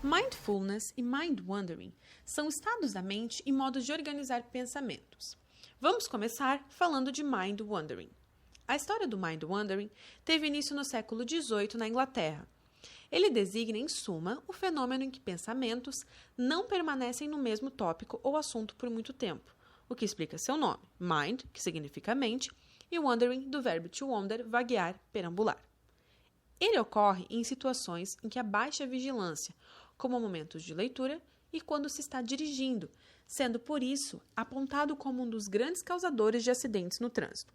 Mindfulness e mind-wandering são estados da mente e modos de organizar pensamentos. Vamos começar falando de mind-wandering. A história do mind-wandering teve início no século XVIII na Inglaterra. Ele designa, em suma, o fenômeno em que pensamentos não permanecem no mesmo tópico ou assunto por muito tempo, o que explica seu nome, mind, que significa mente, e wandering, do verbo to wander, vaguear, perambular. Ele ocorre em situações em que há baixa vigilância, como momentos de leitura e quando se está dirigindo, sendo por isso apontado como um dos grandes causadores de acidentes no trânsito.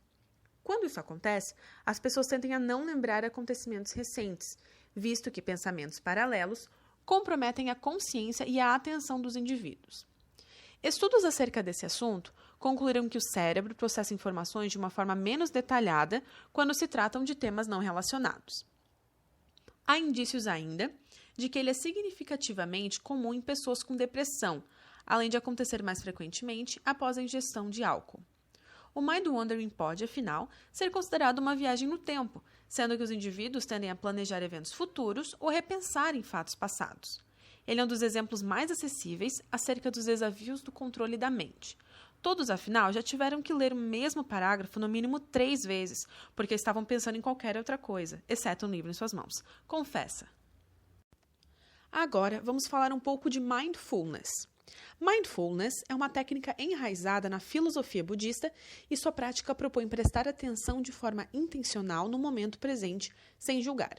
Quando isso acontece, as pessoas tendem a não lembrar acontecimentos recentes, visto que pensamentos paralelos comprometem a consciência e a atenção dos indivíduos. Estudos acerca desse assunto concluíram que o cérebro processa informações de uma forma menos detalhada quando se tratam de temas não relacionados. Há indícios ainda de que ele é significativamente comum em pessoas com depressão, além de acontecer mais frequentemente após a ingestão de álcool. O mind-wandering pode, afinal, ser considerado uma viagem no tempo, sendo que os indivíduos tendem a planejar eventos futuros ou repensar em fatos passados. Ele é um dos exemplos mais acessíveis acerca dos desafios do controle da mente. Todos, afinal, já tiveram que ler o mesmo parágrafo no mínimo 3 vezes, porque estavam pensando em qualquer outra coisa, exceto um livro em suas mãos. Confessa! Agora, vamos falar um pouco de mindfulness. Mindfulness é uma técnica enraizada na filosofia budista e sua prática propõe prestar atenção de forma intencional no momento presente, sem julgar.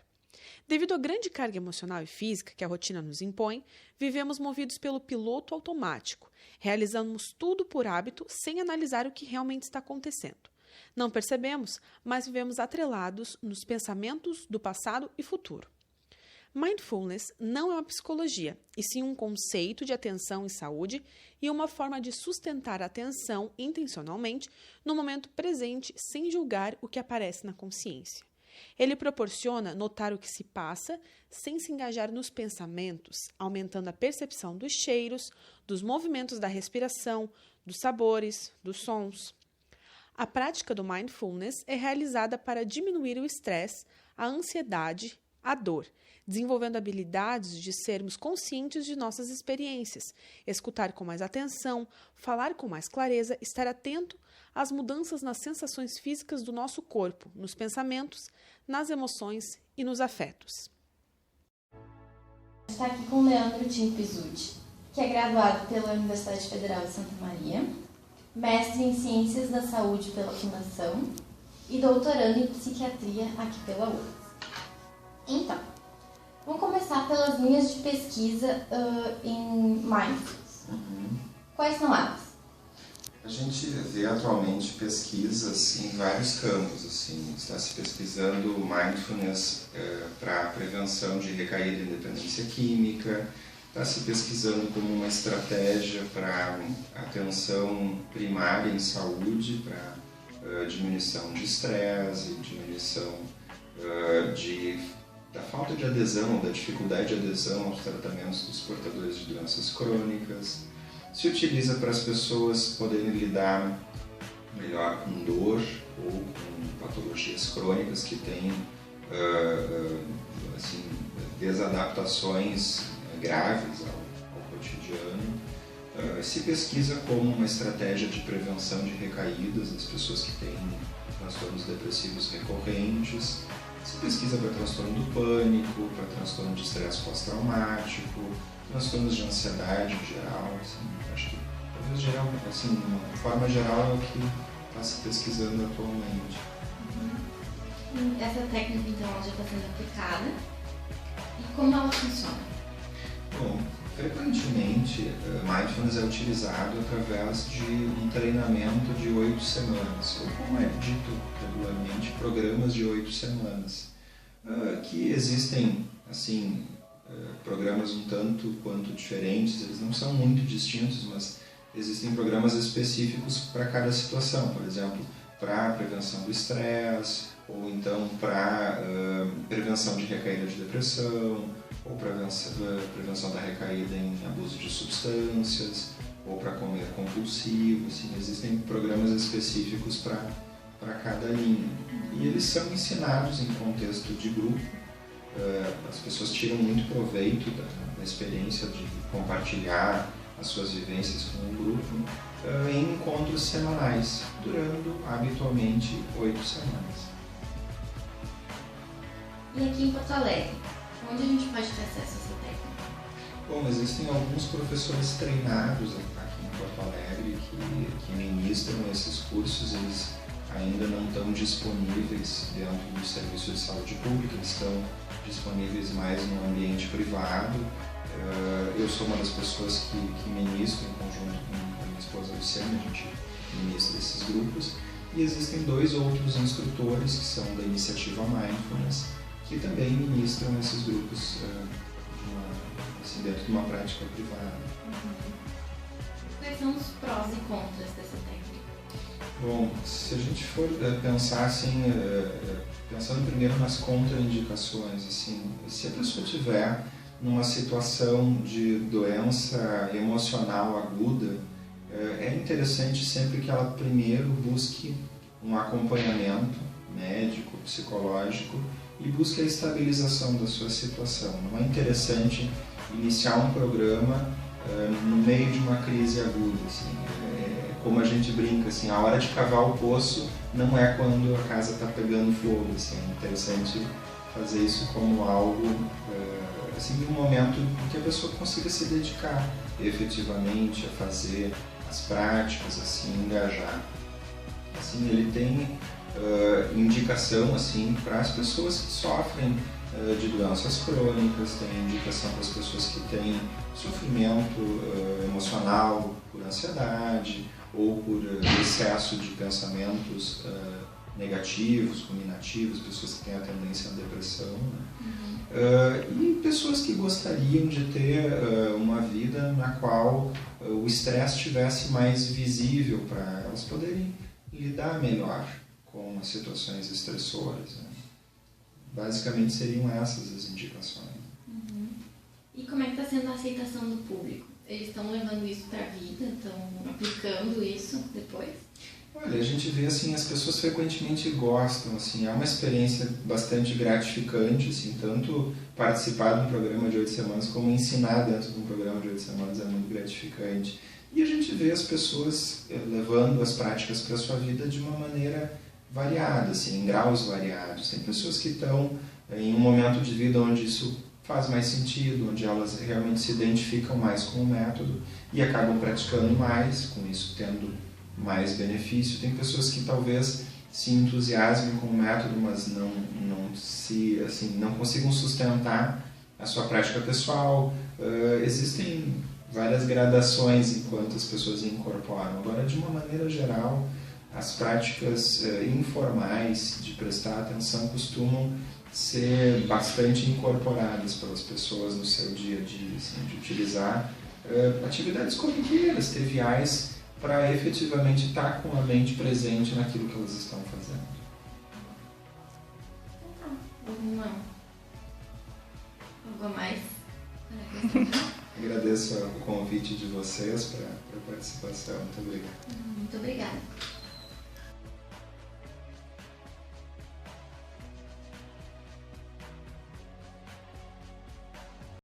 Devido à grande carga emocional e física que a rotina nos impõe, vivemos movidos pelo piloto automático, realizamos tudo por hábito sem analisar o que realmente está acontecendo. Não percebemos, mas vivemos atrelados nos pensamentos do passado e futuro. Mindfulness não é uma psicologia, e sim um conceito de atenção e saúde e uma forma de sustentar a atenção intencionalmente no momento presente sem julgar o que aparece na consciência. Ele proporciona notar o que se passa sem se engajar nos pensamentos, aumentando a percepção dos cheiros, dos movimentos da respiração, dos sabores, dos sons. A prática do mindfulness é realizada para diminuir o estresse, a ansiedade, a dor, desenvolvendo habilidades de sermos conscientes de nossas experiências, escutar com mais atenção, falar com mais clareza, estar atento às mudanças nas sensações físicas do nosso corpo, nos pensamentos, nas emoções e nos afetos. Está aqui com o Leandro Tim Pizzuti, que é graduado pela Universidade Federal de Santa Maria, mestre em Ciências da Saúde pela Fundação e doutorando em Psiquiatria aqui pela UFRGS. Então, vamos começar pelas linhas de pesquisa em mindfulness. Quais são elas? A gente vê atualmente pesquisas em vários campos. Assim, está se pesquisando mindfulness para a prevenção de recaída em dependência química, está se pesquisando como uma estratégia para atenção primária em saúde, para diminuição de estresse, diminuição da falta de adesão, da dificuldade de adesão aos tratamentos dos portadores de doenças crônicas. Se utiliza para as pessoas poderem lidar melhor com dor ou com patologias crônicas que têm desadaptações graves ao cotidiano. Se pesquisa como uma estratégia de prevenção de recaídas das pessoas que têm transtornos depressivos recorrentes. Se pesquisa para transtorno do pânico, para transtorno de estresse pós-traumático, transtornos de ansiedade em geral. Assim, acho que, talvez, de uma forma geral, é o que está se pesquisando atualmente. Essa técnica, então, já está sendo aplicada. E como ela funciona? Bom, frequentemente, mindfulness é utilizado através de um treinamento de 8 semanas, ou como é dito regularmente, programas de 8 semanas, que existem, assim, programas um tanto quanto diferentes, eles não são muito distintos, mas existem programas específicos para cada situação, por exemplo, para prevenção do estresse, ou então para prevenção de recaída de depressão, ou prevenção da recaída em abuso de substâncias, ou para comer compulsivo. Assim, existem programas específicos para cada linha. E eles são ensinados em contexto de grupo, as pessoas tiram muito proveito da experiência de compartilhar as suas vivências com o grupo em encontros semanais, durando habitualmente 8 semanas. E aqui em Porto Alegre, onde a gente pode ter acesso a essa técnica? Bom, existem alguns professores treinados aqui em Porto Alegre que ministram esses cursos. Eles ainda não estão disponíveis dentro do Serviço de Saúde Pública, eles estão disponíveis mais no ambiente privado. Eu sou uma das pessoas que ministro em conjunto com a minha esposa Luciana, a gente ministra esses grupos. E existem 2 outros instrutores que são da iniciativa Mindfulness, que também ministram esses grupos assim, dentro de uma prática privada. Quais são os prós e contras dessa técnica? Bom, se a gente for pensar assim, pensando primeiro nas contraindicações, assim, se a pessoa tiver numa situação de doença emocional aguda, é interessante sempre que ela primeiro busque um acompanhamento médico, psicológico, e busque a estabilização da sua situação. Não é interessante iniciar um programa no meio de uma crise aguda. Assim. Como a gente brinca, assim, a hora de cavar o poço não é quando a casa está pegando fogo. Assim. É interessante fazer isso como algo, assim, em um momento em que a pessoa consiga se dedicar efetivamente a fazer as práticas, assim, engajar. Assim, ele tem indicação assim, para as pessoas que sofrem de doenças crônicas, tem indicação para as pessoas que têm sofrimento emocional por ansiedade ou por excesso de pensamentos negativos, ruminativos, pessoas que têm a tendência à depressão, né? E pessoas que gostariam de ter uma vida na qual o estresse estivesse mais visível para elas poderem lidar melhor com as situações estressoras. Né? Basicamente seriam essas as indicações. E como é que está sendo a aceitação do público? Eles estão levando isso para a vida? Estão aplicando isso depois? Olha, a gente vê assim, as pessoas frequentemente gostam, assim, é uma experiência bastante gratificante, assim, tanto participar de um programa de 8 semanas como ensinar dentro de um programa de 8 semanas é muito gratificante. E a gente vê as pessoas levando as práticas para a sua vida de uma maneira variada, assim, em graus variados. Tem pessoas que estão em um momento de vida onde isso faz mais sentido, onde elas realmente se identificam mais com o método e acabam praticando mais, com isso tendo mais benefício. Tem pessoas que talvez se entusiasmem com o método, mas não consigam sustentar a sua prática pessoal. Existem várias gradações enquanto as pessoas incorporam. Agora, de uma maneira geral, as práticas informais de prestar atenção costumam ser bastante incorporadas pelas pessoas no seu dia a dia, assim, de utilizar atividades corriqueiras, triviais, para efetivamente estar com a mente presente naquilo que elas estão fazendo. Algo a mais? Agradeço o convite de vocês para a participação. Muito obrigado. Muito obrigada.